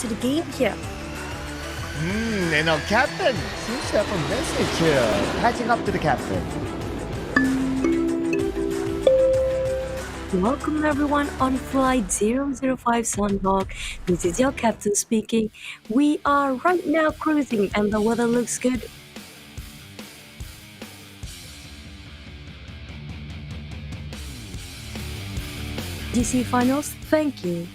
into the game here. And our captain seems to have a message here. Patching up to the captain. Welcome everyone on flight 005 Sunhawk. This is your captain speaking. We are right now cruising and the weather looks good. GC finals, thank you.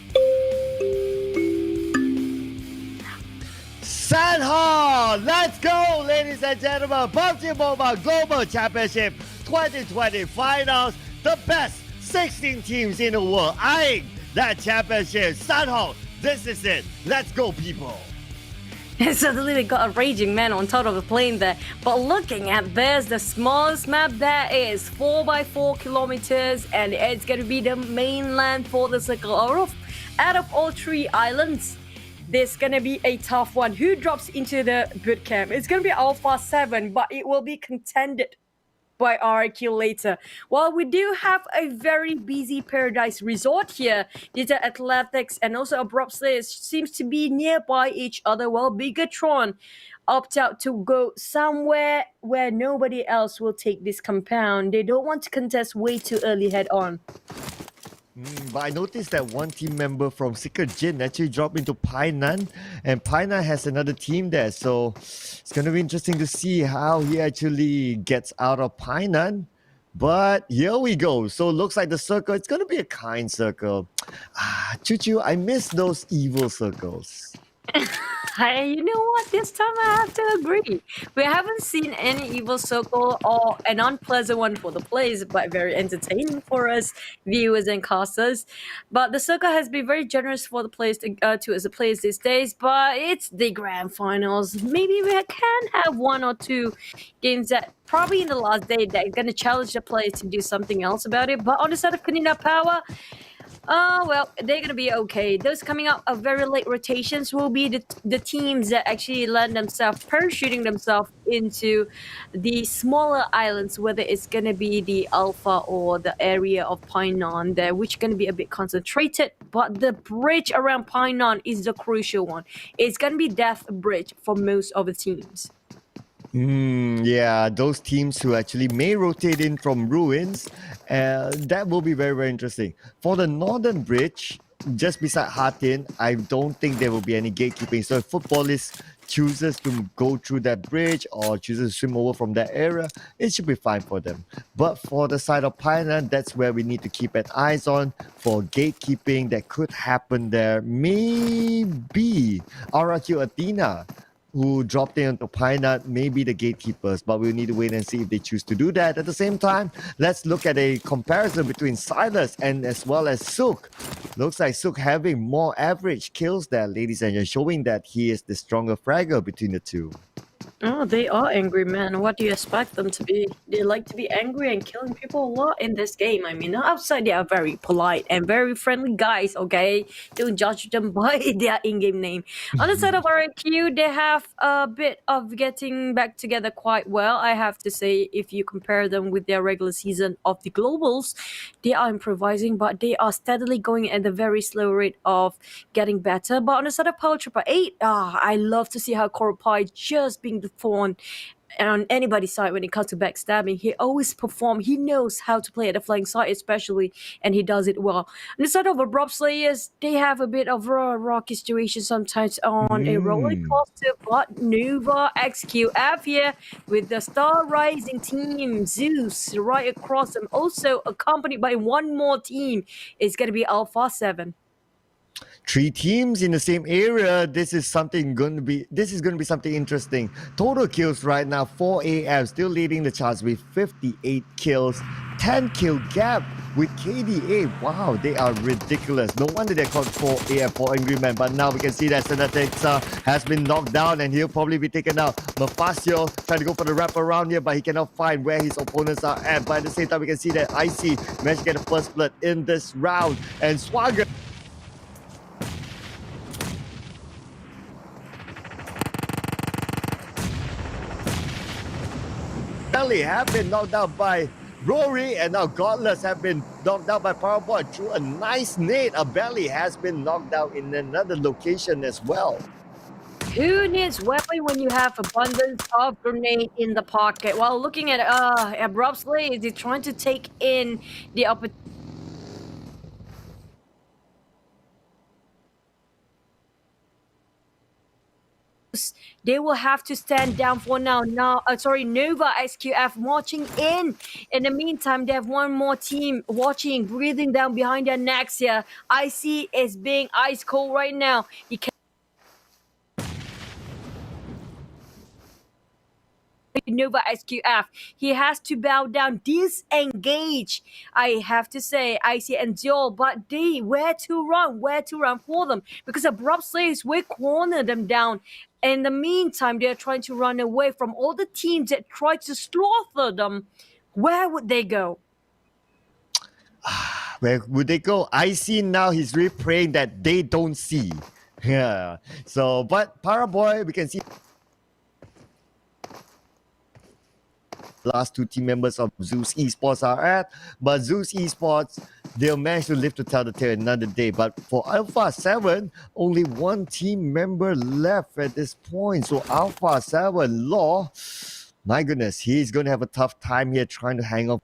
Sunhawk, let's go, ladies and gentlemen. PUBG Mobile Global Championship 2020 Finals. The best 16 teams in the world eyeing that championship. Sunhawk, this is it. Let's go, people. And suddenly they got a raging man on top of the plane there. But looking at this, the smallest map there is 4 by 4 kilometers, and it's going to be the mainland for the circle of. Out of all 3 islands, this is going to be a tough one. Who drops into the boot camp? It's going to be Alpha 7, but it will be contended by RQ later. While we do have a very busy Paradise Resort here, Data Athletics and also Abrupt Slayers seems to be nearby each other, while Bigatron opt out to go somewhere where nobody else will take this compound. They don't want to contest way too early head on. But I noticed that one team member from Secret Jin actually dropped into Painan, and Painan has another team there, so it's going to be interesting to see how he actually gets out of Painan. But here we go. So it looks like the circle, it's going to be a kind circle. Choo Choo, I miss those evil circles. Hey, you know what? This time I have to agree. We haven't seen any evil circle or an unpleasant one for the players, but very entertaining for us viewers and casters. But the circle has been very generous for the players as the players these days. But it's the grand finals. Maybe we can have 1 or 2 games that probably in the last day that are going to challenge the players to do something else about it. But on the side of Kanina Power, well, they're going to be okay. Those coming out of very late rotations will be the teams that actually land themselves, parachuting themselves into the smaller islands, whether it's going to be the Alpha or the area of Painan there, which is going to be a bit concentrated. But the bridge around Painan is the crucial one. It's going to be Death Bridge for most of the teams. Yeah, those teams who actually may rotate in from ruins, that will be very, very interesting. For the northern bridge, just beside Hatin, I don't think there will be any gatekeeping. So if footballist chooses to go through that bridge or chooses to swim over from that area, it should be fine for them. But for the side of Pioneer, that's where we need to keep an eyes on for gatekeeping that could happen there. Maybe RQ Athena, who dropped into Pioneer, maybe the gatekeepers, but we'll need to wait and see if they choose to do that. At the same time, let's look at a comparison between Silas and as well as Sook. Looks like Sook having more average kills there, ladies and gentlemen, showing that he is the stronger fragger between the two. Oh, they are angry men. What do you expect them to be? They like to be angry and killing people a lot in this game. I mean, outside they are very polite and very friendly guys, okay? Don't judge them by their in-game name. On the side of RQ, they have a bit of getting back together quite well. I have to say, if you compare them with their regular season of the Globals, they are improvising, but they are steadily going at a very slow rate of getting better. But on the side of Power Trooper 8, I love to see how Koropai just being the thorn on anybody's side when it comes to backstabbing. He always performs. He knows how to play at the flying side especially, and he does it well. On the side of Abrupt Slayers, they have a bit of a rocky situation sometimes on a roller coaster, but Nova XQF here with the Star Rising team, Zeus right across them, also accompanied by one more team. It's going to be Alpha 7. 3 teams in the same area. This is going to be something interesting. Total kills right now, 4 AM, still leading the charts with 58 kills. 10 kill gap with KDA. Wow, they are ridiculous. No wonder they're called 4 AM, 4 Angry Men. But now we can see that Senatix has been knocked down and he'll probably be taken out. Mafasio trying to go for the wrap around here, but he cannot find where his opponents are at. But at the same time, we can see that IC managed to get a first blood in this round. And Swagger have been knocked out by Rory and now Godless have been knocked out by Powerboy through a nice nade. A belly has been knocked out in another location as well. Who needs weapon when you have abundance of grenade in the pocket? While looking at abruptly, is he trying to take in the opportunity? They will have to stand down for now. Nova SQF marching in. In the meantime, they have one more team watching, breathing down behind their necks here. Icy is being ice cold right now. He can Nova SQF. He has to bow down, disengage. I have to say, Icy and Joel, but where to run for them? Because Abrupt Slaves will corner them down. In the meantime, they're trying to run away from all the teams that try to slaughter them. Where would they go? Where would they go? I see now he's really praying that they don't see. Yeah. So, but Paraboy, we can see last two team members of Zeus Esports are at, but Zeus Esports, they'll manage to live to tell the tale another day. But for Alpha 7, only one team member left at this point. So Alpha 7, Law, my goodness, he's going to have a tough time here trying to hang on.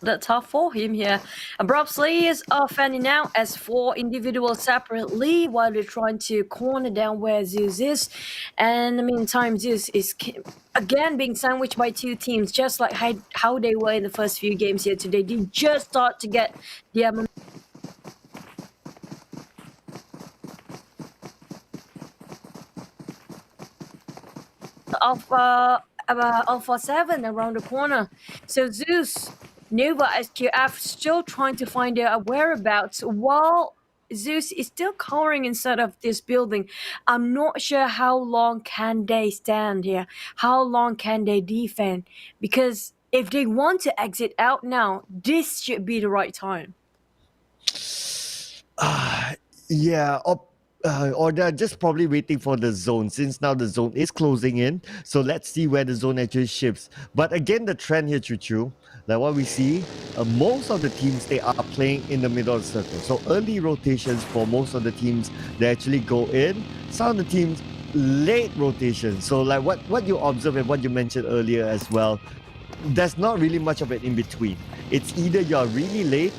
That's tough for him here. Abruptly is fanning out as four individuals separately while they're trying to corner down where Zeus is. And in the meantime, Zeus is again being sandwiched by two teams, just like how they were in the first few games here today. They just start to get the Alpha 7 around the corner. So Zeus, Nova SQF still trying to find their whereabouts while Zeus is still cowering inside of this building. I'm not sure how long can they stand here. How long can they defend? Because if they want to exit out now, this should be the right time. Yeah, or they're just probably waiting for the zone since now the zone is closing in. So let's see where the zone actually shifts. But again, the trend here, Choo, like what we see, most of the teams, they are playing in the middle of the circle. So early rotations for most of the teams, they actually go in. Some of the teams, late rotations. So like what you observe and what you mentioned earlier as well, there's not really much of it in between. It's either you're really late,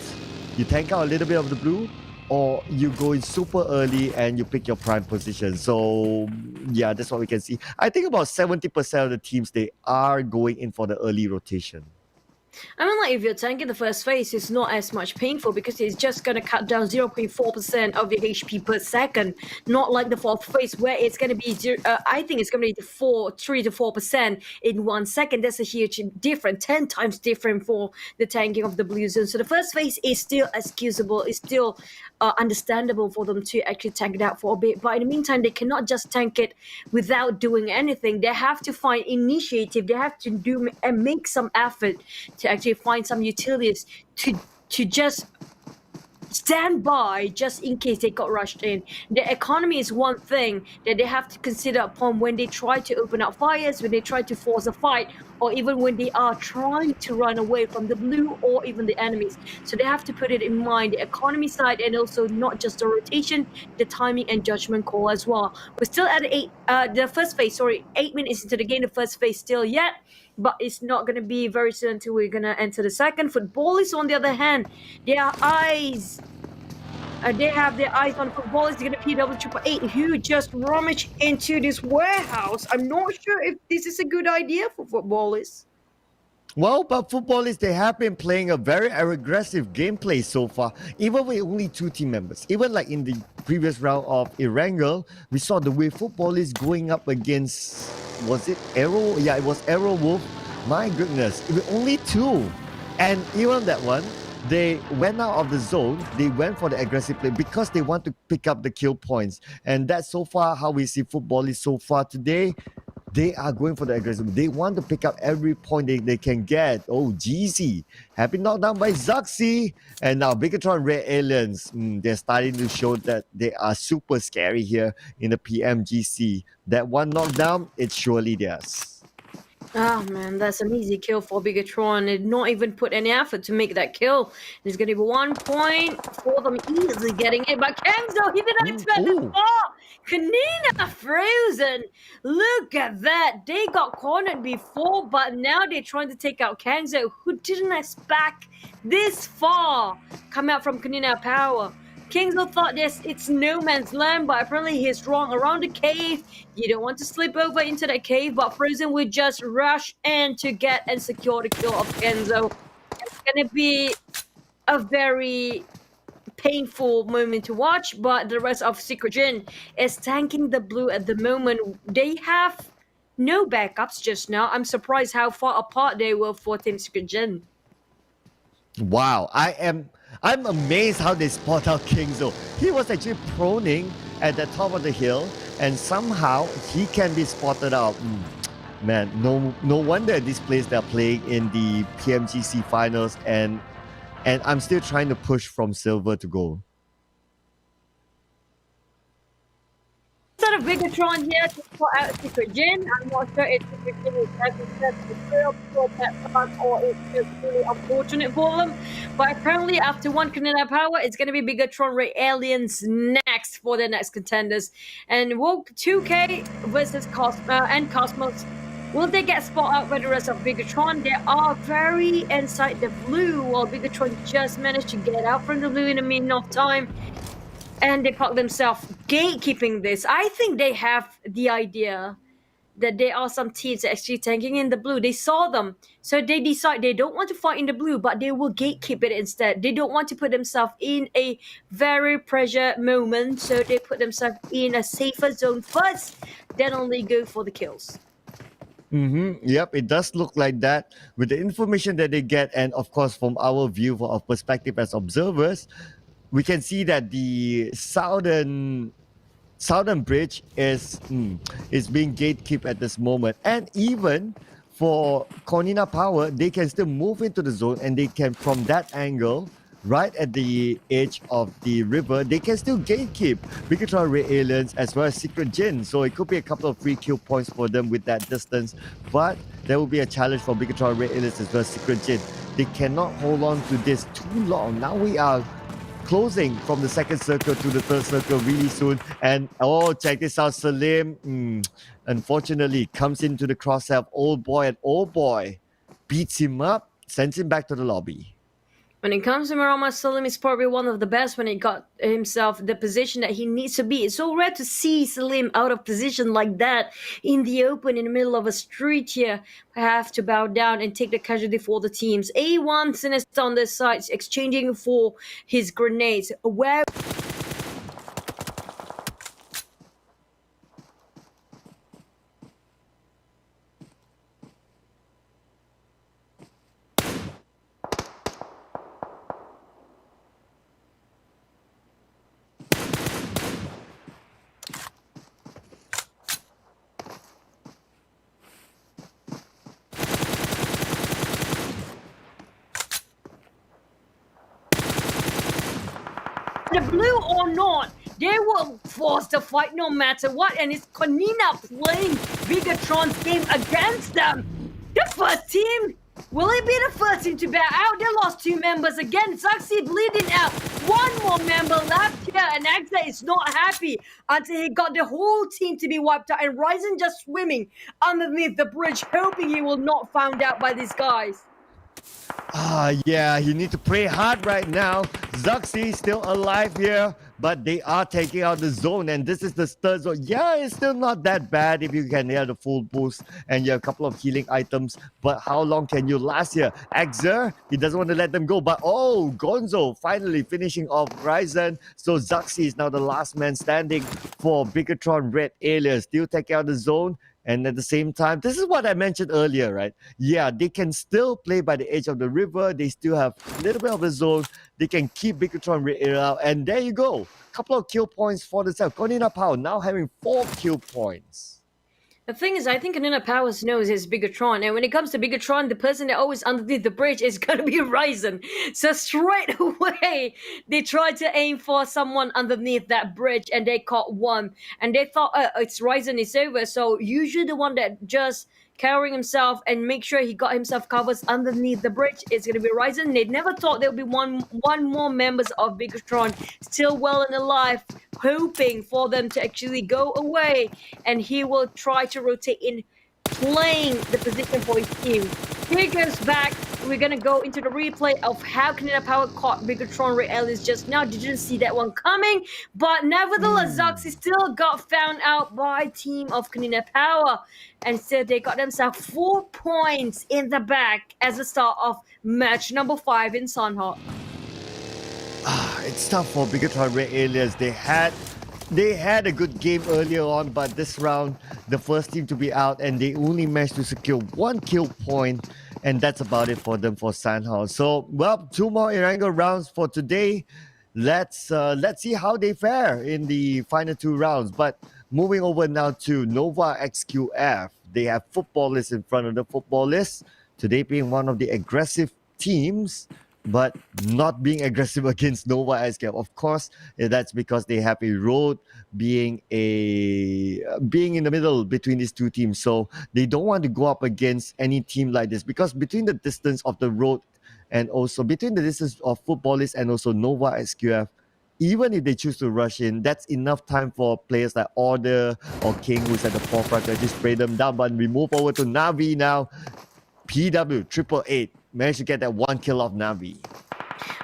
you tank out a little bit of the blue, or you go in super early and you pick your prime position. So yeah, that's what we can see. I think about 70% of the teams, they are going in for the early rotation. I mean, like, if you're tanking the first phase, it's not as much painful because it's just going to cut down 0.4% of your HP per second. Not like the fourth phase where it's going to be, I think it's going to be 3 to 4% in 1 second. That's a huge difference, 10 times different for the tanking of the blue zone. So the first phase is still excusable, it's still understandable for them to actually tank it out for a bit. But in the meantime, they cannot just tank it without doing anything. They have to find initiative. They have to do and make some effort to actually find some utilities to just stand by just in case they got rushed in. The economy is one thing that they have to consider upon when they try to open up fires, when they try to force a fight, or even when they are trying to run away from the blue or even the enemies. So they have to put it in mind, the economy side, and also not just the rotation, the timing and judgment call as well. We're still at the first phase, 8 minutes into the game, the first phase still yet, but it's not going to be very soon until we're going to enter the second. Footballists, on the other hand, their eyes, they have their eyes on Footballists. They're going to PW888 who just rummaged into this warehouse. I'm not sure if this is a good idea for Footballists. Well, but Footballists, they have been playing a very aggressive gameplay so far, even with only two team members. Even like in the previous round of Erangel, we saw the way Footballists going up against, was it Arrow? Yeah, it was Arrow Wolf. My goodness, with only two. And even that one, they went out of the zone, they went for the aggressive play because they want to pick up the kill points. And that's so far how we see Footballists so far today. They are going for the aggressive. They want to pick up every point they can get. Oh, GZ. Happy knockdown by Zuxi. And now Bigatron Red Aliens. They're starting to show that they are super scary here in the PMGC. That one knockdown, it's surely theirs. Oh man, that's an easy kill for Bigatron. Did not even put any effort to make that kill. There's gonna be 1 point for them easily getting it. But Kenzo, he didn't expect the spot. Kanina frozen. Look at that. They got cornered before, but now they're trying to take out Kenzo, who didn't expect this far come out from Kanina Power. Kingsley thought it's no man's land, but apparently he's wrong. Around the cave, you don't want to slip over into that cave, but Frozen would just rush in to get and secure the kill of Kenzo. It's gonna be a very painful moment to watch, but the rest of Secret Jin is tanking the blue at the moment. They have no backups just now. I'm surprised how far apart they were for Team Secret Jin. Wow, I'm amazed how they spot out Kingzo. He was actually proning at the top of the hill, and somehow he can be spotted out. Man, no wonder these players that are playing in the PMGC finals, and I'm still trying to push from silver to gold. Instead of Bigatron here to put out Secret Jin, I'm not sure if Secret Jin is having the real that part or it's just really unfortunate for them. But apparently, after one Canada Power, it's going to be Bigatron Ray Aliens next for the next contenders. And Woke 2K versus Cosmos. Will they get spot out by the rest of Bigatron? They are very inside the blue, while Bigatron just managed to get out from the blue in a minute of time. And they caught themselves gatekeeping this. I think they have the idea that there are some teams actually tanking in the blue. They saw them. So they decide they don't want to fight in the blue, but they will gatekeep it instead. They don't want to put themselves in a very pressure moment. So they put themselves in a safer zone first, then only go for the kills. Yep, it does look like that with the information that they get, and of course from our view of perspective as observers, we can see that the southern bridge is being gatekept at this moment, and even for Cornina Power, they can still move into the zone, and they can from that angle, right at the edge of the river, they can still gatekeep Bigatron Ray Aliens as well as Secret Jin. So it could be a couple of free kill points for them with that distance, but there will be a challenge for Bigatron Ray Aliens as well as Secret Jin. They cannot hold on to this too long. Now we are closing from the second circle to the third circle really soon. And oh, check this out, Salim unfortunately comes into the crosshair of old boy, and old boy beats him up, sends him back to the lobby. When it comes to Maroma, Salim is probably one of the best when he got himself the position that he needs to be. It's so rare to see Salim out of position like that in the open in the middle of a street here. I have to bow down and take the casualty for the teams. A1 Sinister on their sides, exchanging for his grenades. Where the blue or not, they will force the fight no matter what, and it's Konina playing Bigatron's game against them. The first team, will it be the first team to bow out? They lost 2 members again. Succeed leading out. 1 more member left here, and Axa is not happy until he got the whole team to be wiped out, and Ryzen just swimming underneath the bridge, hoping he will not found out by these guys. Yeah, you need to pray hard right now. Zuxi still alive here, but they are taking out the zone, and this is the third zone. Yeah, it's still not that bad if you can have the full boost and you have a couple of healing items, but how long can you last here? Axer, he doesn't want to let them go, but oh, Gonzo finally finishing off Ryzen. So Zuxi is now the last man standing for Bigatron Red Aliens, still taking out the zone. And at the same time, this is what I mentioned earlier, right? Yeah, they can still play by the edge of the river. They still have a little bit of the zone. They can keep Bigatron out. And there you go. Couple of kill points for the self. Konina Pao now having 4 kill points. The thing is, I think Kanina Powers knows his Bigatron, and when it comes to Bigatron, the person that always underneath the bridge is gonna be Ryzen. So straight away, they tried to aim for someone underneath that bridge, and they caught one, and they thought, it's Ryzen is over. So usually the one that just carrying himself and make sure he got himself covers underneath the bridge is gonna be Ryzen. They never thought there would be one more members of Bigatron still well and alive, hoping for them to actually go away, and he will try to rotate in, playing the position for his team. Here goes back. We're gonna go into the replay of how Canada Power caught Bigatron Ray Ellis just now. Didn't see that one coming, but nevertheless, Zoxy still got found out by team of Canada Power, and so they got themselves 4 points in the back as the start of match number 5 in Sunhawk. It's tough for Bigatron Red Alias. They had a good game earlier on, but this round, the first team to be out, and they only managed to secure 1 kill point, and that's about it for them for Sandhouse. So, well, 2 more Erangel rounds for today. Let's see how they fare in the final 2 rounds. But moving over now to Nova XQF, they have footballists in front of the footballists. Today being one of the aggressive teams, but not being aggressive against Nova XQF. Of course, that's because they have a road being in the middle between these 2 teams. So they don't want to go up against any team like this, because between the distance of the road and also between the distance of footballists and also Nova XQF, even if they choose to rush in, that's enough time for players like Order or King, who's at the forefront, to just spray them down. But we move over to Navi now. PW 888 managed to get that 1 kill off Navi.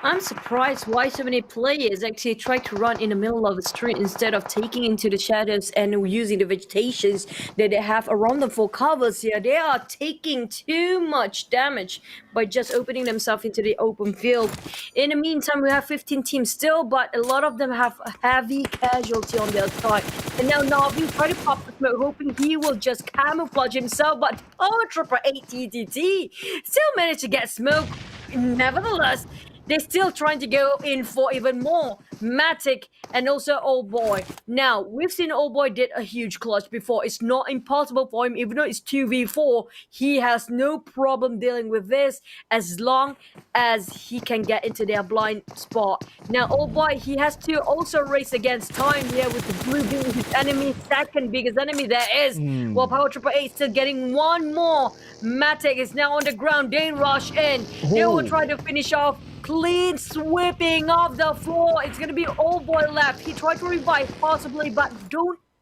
I'm surprised why so many players actually try to run in the middle of the street instead of taking into the shadows and using the vegetations that they have around them for covers here. They are taking too much damage by just opening themselves into the open field. In the meantime, we have 15 teams still, but a lot of them have a heavy casualty on their side. And now Navi try to pop the smoke, hoping he will just camouflage himself, but Trooper 8 TTT still managed to get smoke. Nevertheless, they're still trying to go in for even more. Matic and also Old Boy. Now, we've seen Old Boy did a huge clutch before. It's not impossible for him, even though it's 2v4. He has no problem dealing with this as long as he can get into their blind spot. Now, Old Boy, he has to also race against time here with the blue being his enemy, second biggest enemy there is. While Power Trooper 8 still getting one more. Matic is now on the ground. They rush in. They will try to finish off. Clean sweeping off the floor. It's gonna be Old Boy left. He tried to revive possibly, but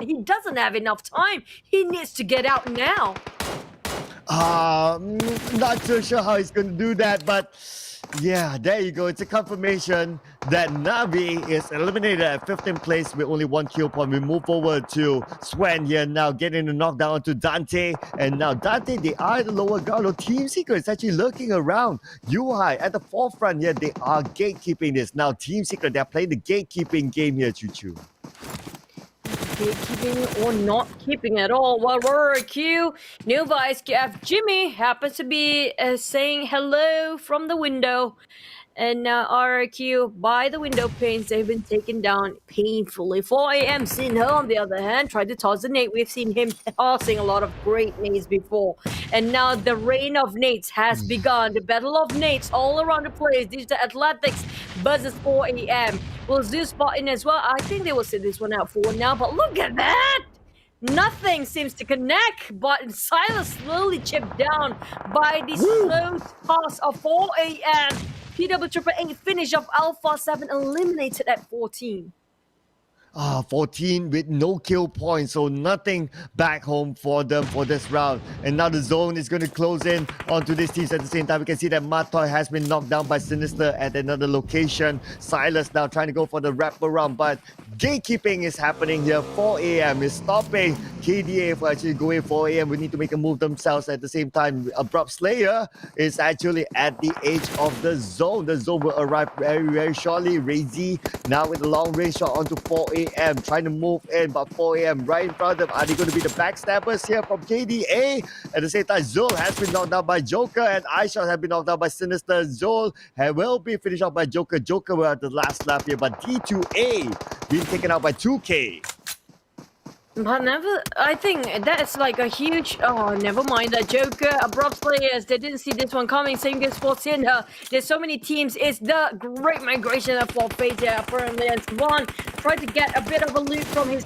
he doesn't have enough time. He needs to get out now. Not so sure how he's going to do that, but yeah, there you go. It's a confirmation that Navi is eliminated at 15th place with only 1 kill point. We move over to Swen here now, getting a knockdown onto Dante. And now Dante, they are the lower ground. Oh, Team Secret is actually lurking around. UI at the forefront here. They are gatekeeping this. Now Team Secret, they're playing the gatekeeping game here, Choo Choo. Keeping or not keeping at all. While we're a queue, Nova SQF Jimmy happens to be saying hello from the window. And RQ by the window panes, they've been taken down painfully. 4 a.m. Sinho, on the other hand, tried to toss the nade. We've seen him tossing a lot of great nades before. And now the reign of nades has begun. The battle of nades all around the place. Digital Athletics buzzes 4 a.m. Will Zeus spot in as well? I think they will sit this one out for now, but look at that! Nothing seems to connect, but Silas slowly chipped down by the slow toss of 4 a.m. PW 888 finish of Alpha 7 eliminated at 14. 14 with no kill points, so nothing back home for them for this round. And now the zone is going to close in onto these teams at the same time. We can see that Matoy has been knocked down by Sinister at another location. Silas now trying to go for the wraparound, but gatekeeping is happening here. 4 a.m. is stopping KDA for actually going 4 a.m. We need to make a move themselves at the same time. Abrupt Slayer is actually at the edge of the zone. The zone will arrive very, very shortly. Razy now with a long range shot onto 4 a.m. trying to move in, but 4 a.m. right in front of them. Are they going to be the backstabbers here from KDA? At the same time, Zul has been knocked down by Joker, and iShot have been knocked down by Sinister. Zul will be finished off by Joker. Joker will have the last lap here, but D2A being taken out by 2K. But never, I think that's like a huge. Oh, never mind. The Joker, abrupt players, they didn't see this one coming. Same goes for Cinder. There's so many teams. It's the great migration for Fate here, apparently. And Swan tried to get a bit of a loot from his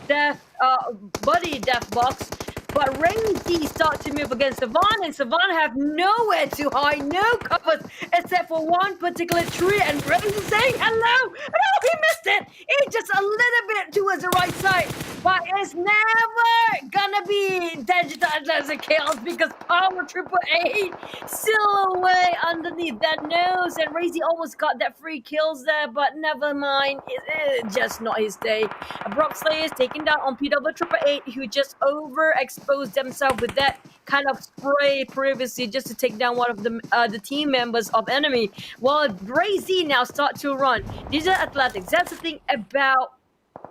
buddy death box. But Rainy start to move against Savan, and Savan have nowhere to hide, no covers, except for one particular tree, and Rainy saying hello. No, he missed it. It's just a little bit towards the right side. But it's never gonna be Digital Atlantic Chaos because Power Triple Eight still away underneath that nose, and Razy almost got that free kills there, but never mind. It's just not his day. Brock Slayer is taken down on PW Triple Eight, who just overexposed themselves with that kind of spray previously just to take down one of the team members of enemy. While Brazy now start to run. These are athletics. That's the thing about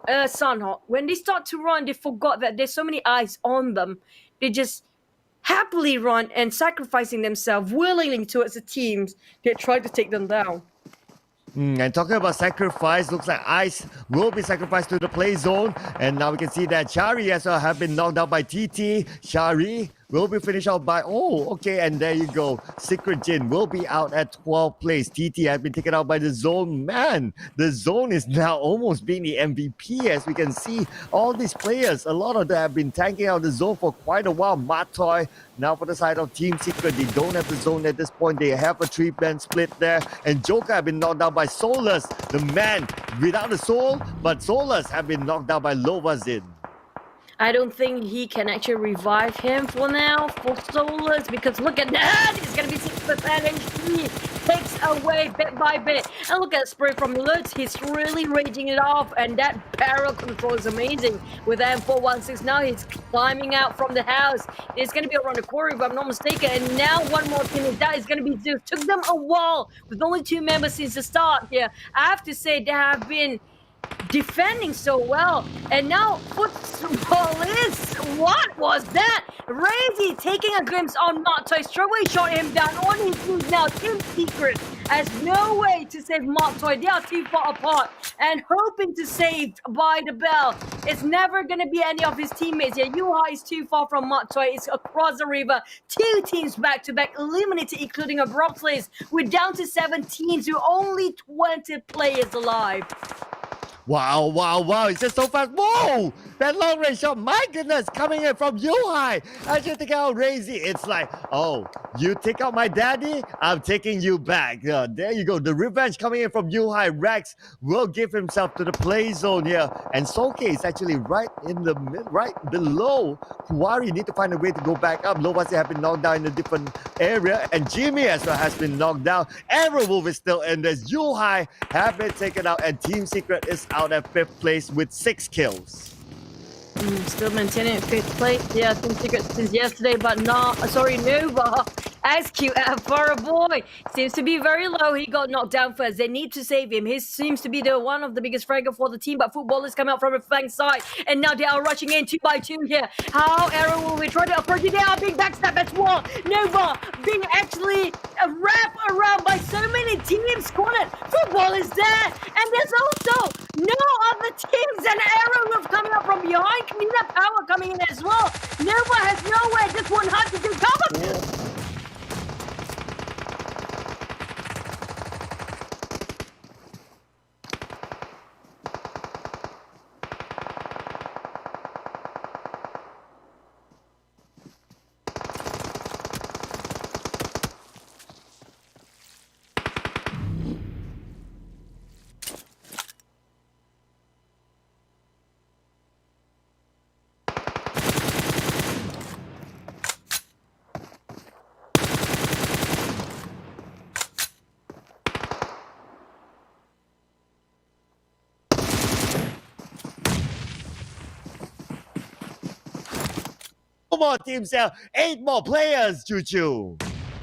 Sunhawk. When they start to run, they forgot that there's so many eyes on them. They just happily run and sacrificing themselves willingly towards the teams that try to take them down. And talking about sacrifice, looks like Ice will be sacrificed to the play zone. And now we can see that Shari as well have been knocked out by TT. Shari will be finished out by... Oh, okay, and there you go. Secret Jin will be out at 12th place. TT has been taken out by the zone. Man, the zone is now almost being the MVP, as we can see. All these players, a lot of them have been tanking out the zone for quite a while. Matoy, now for the side of Team Secret, they don't have the zone at this point. They have a 3-man split there. And Joker have been knocked out by Solus, the man without a soul. But Solus have been knocked out by Lovazin. I don't think he can actually revive him for now, for Solus, because look at that! It's gonna be 6% HP, takes away bit by bit. And look at Spray from Lutz, he's really raging it off, and that barrel control is amazing. With M416 now, he's climbing out from the house. It's gonna be around the quarry, if I'm not mistaken, and now one more team is that is gonna be Zeus. Took them a while, with only 2 members since the start here. I have to say, they have been defending so well, and now football is what was that? Razy taking a glimpse on Matoy, straight away shot him down on his knees. Now Team Secret has no way to save Matoy. They are too far apart and hoping to save by the bell. It's never gonna be any of his teammates here. Yuha is too far from Matoy. It's across the river. 2 teams back to back eliminated, including a Brock players. We're down to 17 to only 20 players alive. Wow, wow, wow. It's just so fast. Whoa! That long range shot, my goodness, coming in from Yuhai. As you take out Razy, it's like, oh, you take out my daddy, I'm taking you back. There you go. The revenge coming in from Yuhai. Rex will give himself to the play zone here. And Soke is actually right in the right below. Kuwari need to find a way to go back up. Lovasi have been knocked down in a different area. And Jimmy as well has been knocked down. Arrowwolf is still in this. Yuhai have been taken out. And Team Secret is out at 5th place with 6 kills. Still maintaining 5th place. Yeah, Team Secret since yesterday, but Nova. SQF for a boy seems to be very low. He got knocked down first. They need to save him. He seems to be the one of the biggest fragger for the team, but football is coming out from the flank side, and now they are rushing in 2 by 2 here. How Arrow will be trying to approach it? They are being backstab as well. Nova being actually wrapped around by so many teams. Cornered. Football is there, and there's also no other teams, and Arrow will coming up from behind. Cleanup Power coming in as well. Nova has nowhere. Just one hard to do cover. Yeah. More teams there, 8 more players, Choo.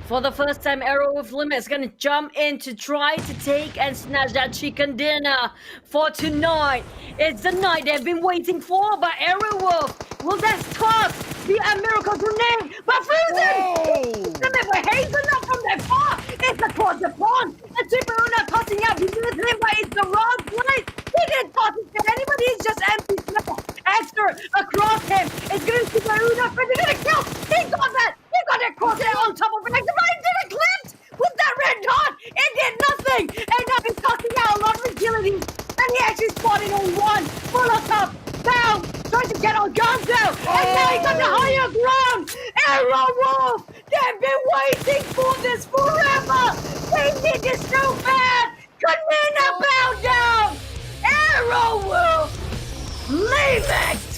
For the first time, Arrowwolf Limit is going to jump in to try to take and snatch that chicken dinner for tonight. It's the night they've been waiting for, but Arrowwolf, will that toss be a miracle grenade? But Frozen! Remember, Hazel not from that far! It's across the pond! And Superuna tossing out, he's in the but it's the wrong place! He didn't toss it to anybody, it's just empty snow! Extra across him! to get on guns now, and now he got the higher ground. Arrow Wolf, they've been waiting for this forever. They need this so bad. Kamina bow down. Arrow Wolf, leave it.